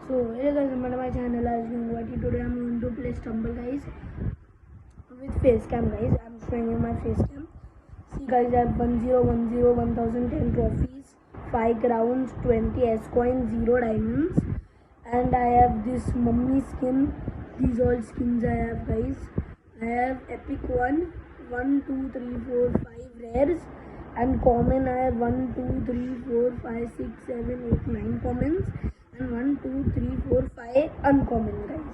So hey guys, welcome to my channel. As you know, today I'm going to play Stumble guys with face cam guys. I'm showing you my face cam. See guys, I have 1010 1010 trophies, 5 crowns, 20 S coins, 0 diamonds, and I have this mummy skin. These all skins I have guys. I have epic 1, 2, 3, 4, 5 rares, and common I have 1, 2, 3, 4, 5, 6, 7, 8, 9 commons, and 1, 2, 3, 4, 5 uncommon guys.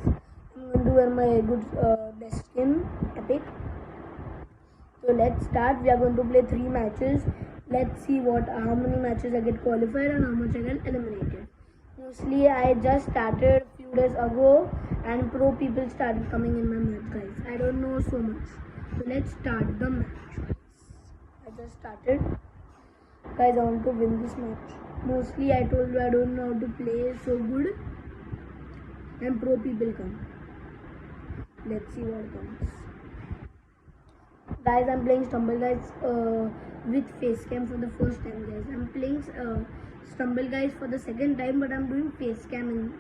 I'm going to wear my good best skin epic. So let's start. We are going to play 3 matches. Let's see how many matches I get qualified and how much I get eliminated. Mostly I just started a few days ago and pro people started coming in my match guys. I don't know so much. So let's start the match guys. I just started. Guys, I want to win this match. Mostly I told you I don't know how to play so good. And pro people come. Let's see what comes. Guys, I'm playing Stumble guys with face cam for the first time guys. I'm playing Stumble guys for the second time, but I'm doing face cam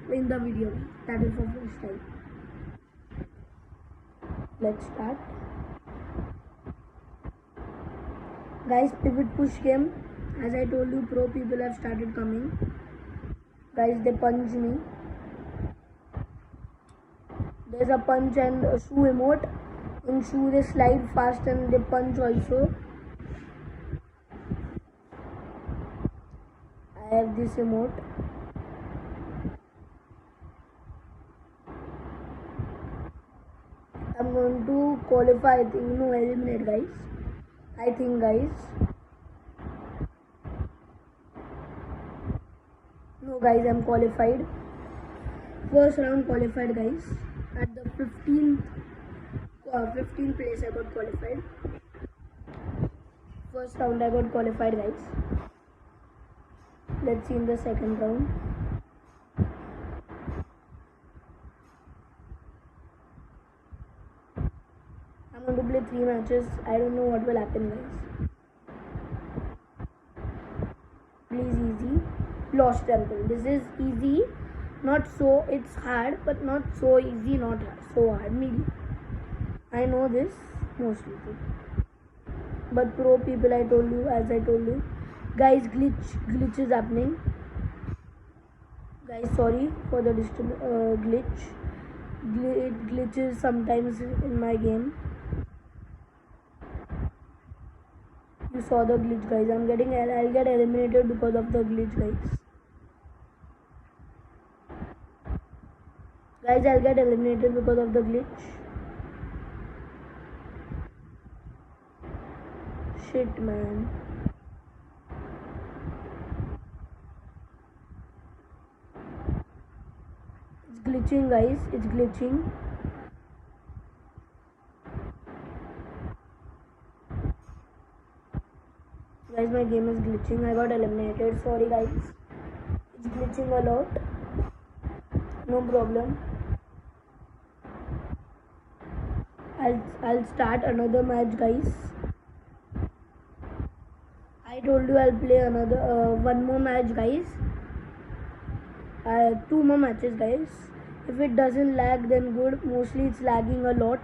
in the video. That is for first time. Let's start. Guys, pivot push game. As I told you, pro people have started coming. Guys, they punch me. There's a punch and a shoe emote. In shoe they slide fast and they punch also. I have this emote. I'm going to qualify, I think, no, eliminate guys. I think guys. No guys, I'm qualified. First round qualified guys. At the 15th place I got qualified. First round I got qualified guys. Let's see in the second round. I'm going to play 3 matches. I don't know what will happen guys. Please easy. Lost Temple. This is easy. Not so, it's hard, but not so easy, not so hard. Medium. I know this mostly. But pro people, I told you, as I told you. Guys, glitch is happening. Guys, sorry for the glitch. Glitches sometimes in my game. You saw the glitch guys. I'll get eliminated because of the glitch guys. Guys, I'll get eliminated because of the glitch. Shit, man. It's glitching, guys. It's glitching. Guys, my game is glitching. I got eliminated. Sorry, guys. It's glitching a lot. No problem. I'll start another match, guys. I told you I'll play another one more match, guys. 2 more matches, guys. If it doesn't lag, then good. Mostly it's lagging a lot.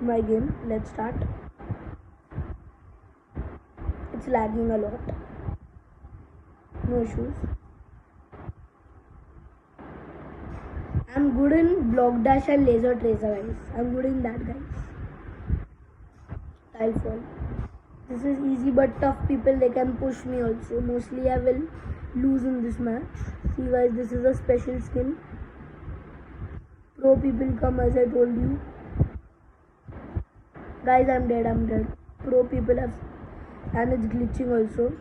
My game. Let's start. It's lagging a lot. No issues. I'm good in block dash and laser tracer, guys. I'm good in that, guys. Tile fall. This is easy but tough people, they can push me also. Mostly I will lose in this match. See guys, this is a special skin. Pro people come, as I told you. Guys, I'm dead. Pro people have, and it's glitching also.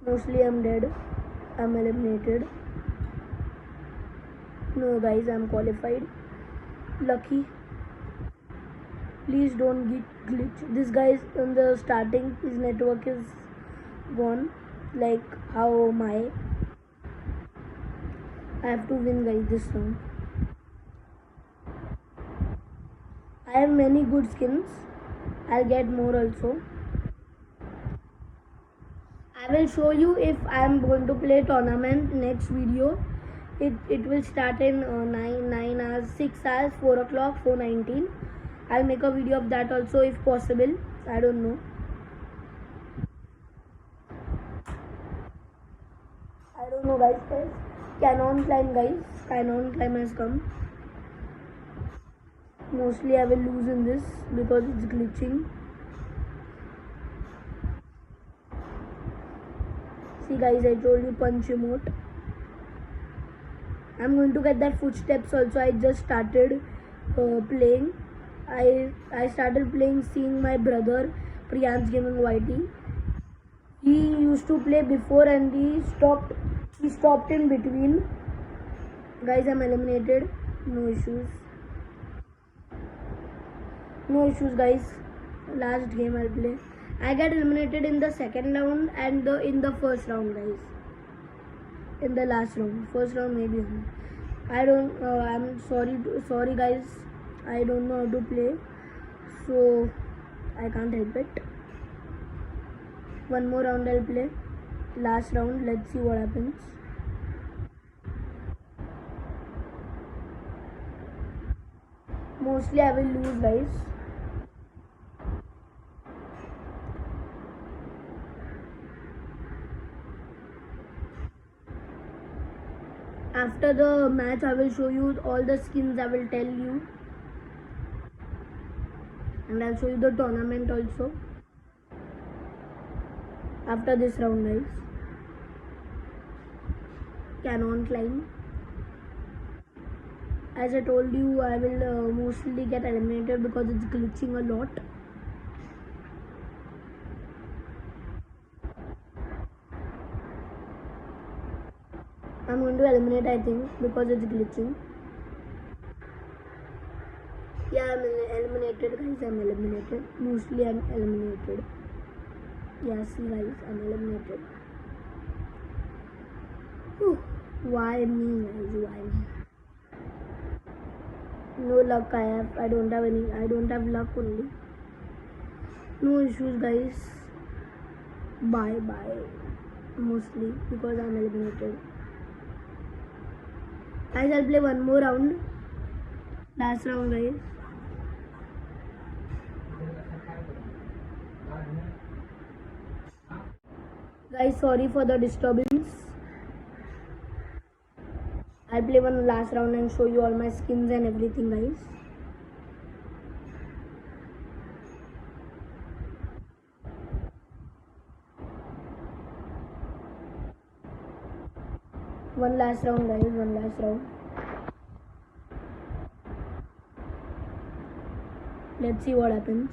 Mostly I'm dead. I'm eliminated. No guys, I'm qualified. Lucky. Please don't get glitch. This guy is in the starting, his network is gone. Like how am I have to win guys this round. I have many good skins. I'll get more also. I I will show you if I am going to play tournament next video. It will start in 9 hours, 6 hours, 4 o'clock, 4:19. I'll make a video of that also if possible. I don't know. I don't know, guys. Canon climb, guys. Canon climb has come. Mostly I will lose in this because it's glitching. See, guys, I told you punch emote. I'm going to get that footsteps also. I just started playing. I started playing seeing my brother Priyansh Gaming YT. He used to play before and he stopped in between. Guys, I'm eliminated. No issues. No issues, guys. Last game I'll play. I get eliminated in the second round and in the first round, guys. In the last round, first round maybe. I don't. I'm sorry, guys. I don't know how to play, so I can't help it. One more round I'll play. Last round. Let's see what happens. Mostly I will lose, guys. After the match I will show you all the skins. I will tell you, and I'll show you the tournament also after this round, guys. Canon climb. As I told you, I will mostly get eliminated because it's glitching a lot. I'm going to eliminate, I think, because it's glitching. Yeah, I'm eliminated, guys. I'm eliminated. Mostly I'm eliminated. Yeah, see, guys, I'm eliminated. Whew. Why me, guys? Why me? No luck I have. I don't have luck only. No issues, guys. Bye. Mostly because I'm eliminated. Guys, I'll play one more round. Last round, guys. Guys, sorry for the disturbance. I'll play one last round and show you all my skins and everything, guys. One last round, guys. One last round. Let's see what happens.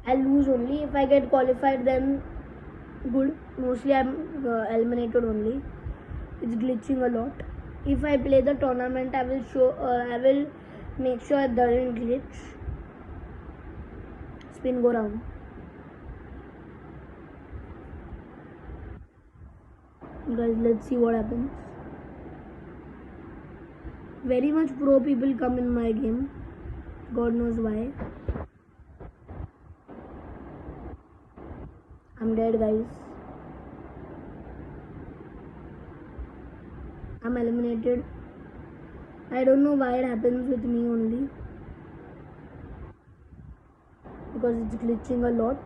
I'll lose only. If I get qualified, then good. Mostly I'm eliminated only. It's glitching a lot. If I play the tournament, I will make sure it doesn't glitch. Spin go round. Guys, let's see what happens. Very much pro people come in my game. God knows why. I'm dead, guys. I'm eliminated. I don't know why it happens with me only. Because it's glitching a lot.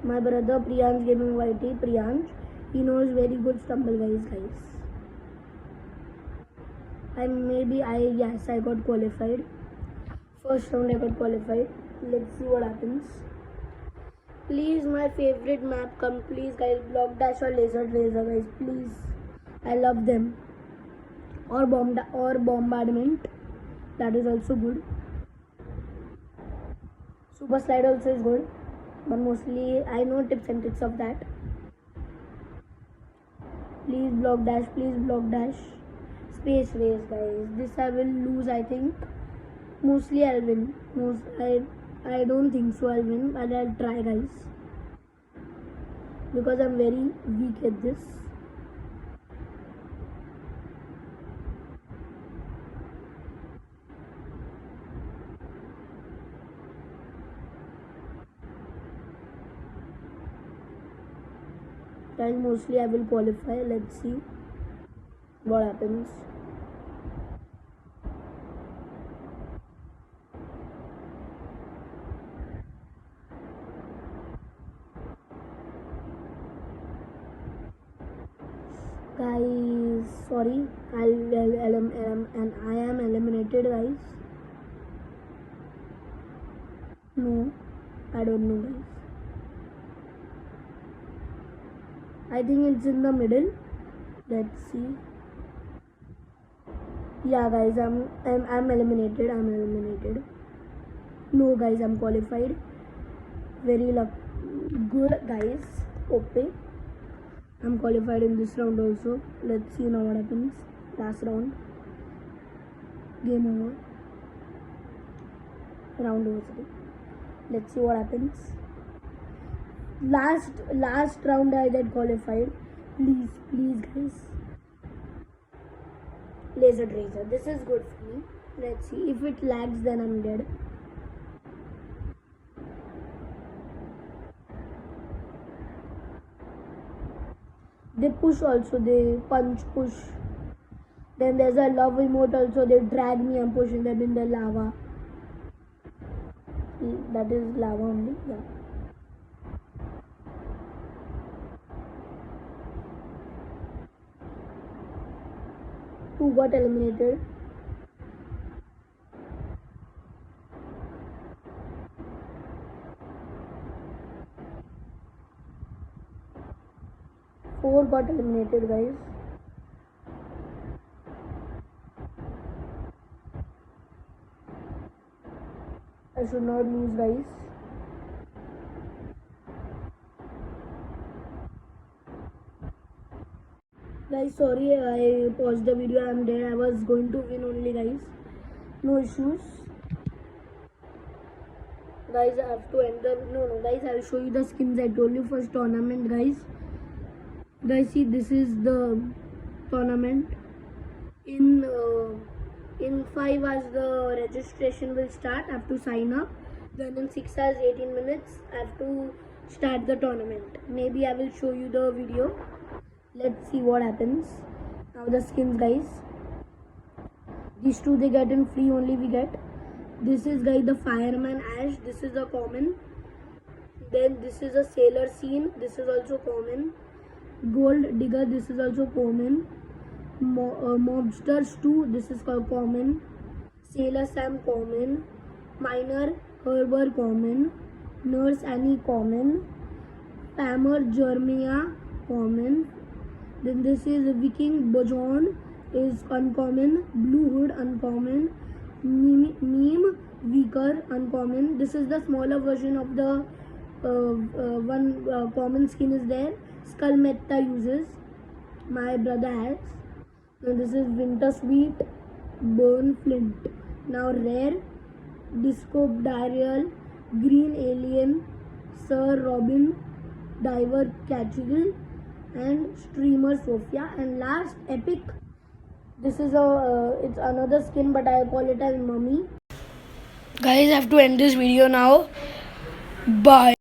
My brother Priyansh Gaming YT, Priyansh, he knows very good stumble, guys. I got qualified. First round I got qualified. Let's see what happens. Please, my favorite map come. Please, guys, Block Dash or Laser Tracer, guys. Please, I love them. Or Bombardment. That is also good. Super Slide also is good. But mostly I know tips and tricks of that. Please Block Dash. Please Block Dash. Space Race, guys. This I will lose, I think. Mostly I'll win. I don't think so I'll win, but I'll try, guys. because I'm very weak at this. Guys, mostly I will qualify. Let's see what happens. Guys, sorry, I am eliminated, guys. No, I don't know, guys. I think it's in the middle. Let's see. Yeah, guys, I'm eliminated. I'm eliminated. No, guys, I'm qualified. Very good, guys. Okay. I'm qualified in this round also. Let's see now what happens. Last round. Game over. Round over. Sorry. Let's see what happens. Last round I get qualified. Please, guys. Laser Tracer. This is good for me. Let's see. If it lags, then I'm dead. They push also. They punch, push. Then there's a love emote also. They drag me. I'm pushing them in the lava. That is lava only. Yeah. Who got eliminated? Four got eliminated, guys. I should not lose, guys. Guys, sorry, I paused the video. I'm dead. I was going to win only, guys. No issues. Guys, I have to end the... No, guys, I'll show you the skins I told you first tournament, guys. Guys, see, this is the tournament. In 5 hours, the registration will start. I have to sign up. Then in 6 hours, 18 minutes, I have to start the tournament. Maybe I will show you the video. Let's see what happens. Now the skins, guys. These two they get in free only we get. This is, guys, the Fireman Ash. This is the common. Then this is a Sailor Scene. This is also common. Gold Digger. This is also common. Mobsters 2. This is called common. Sailor Sam common. Miner Herber common. Nurse Annie common. Pammer Jeremiah common. Then this is Viking Bojon is uncommon. Blue Hood uncommon. Meme Weaker uncommon. This is the smaller version of the one common skin is there. Skull Meta uses. My brother has. Now this is Winter Sweet Burn Flint. Now rare Disco Dial, Green Alien, Sir Robin, Diver Catchigal, and Streamer Sophia. And last epic. This is it's another skin, but I call it as Mummy. Guys, I have to end this video now. Bye.